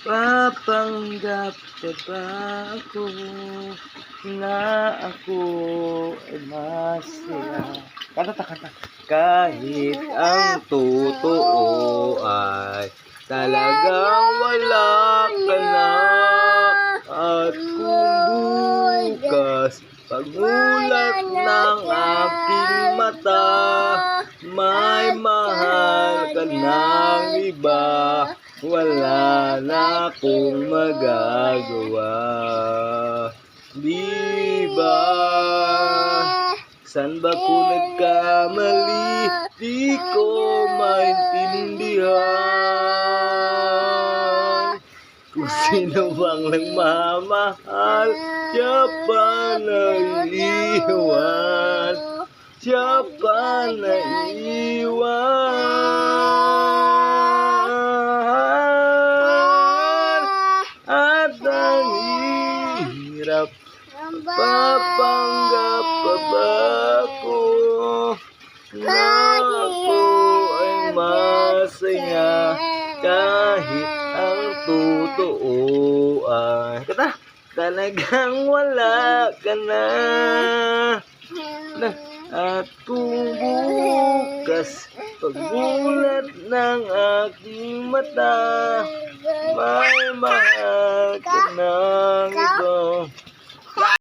Papanggap ka ba ako na ako ay masaya? Kanta. Kahit ang totoo ay talagang wala ka na. At kung bukas pagmulat ng aking mata, may mahal ka ng iba, wala na akong magagawa. Di ba? San ba ko nagkamali? Di ko maintindihan. Kung sino bang nagmamahal, siya pa naiiwan. Siya pa naiiwan. At ang hirap, papanggap pa ba ako na ako ay masaya kahit ang totoo ay talagang wala ka na. At kung bukas pagmulat ng aking mata, may mahal ka ng iba,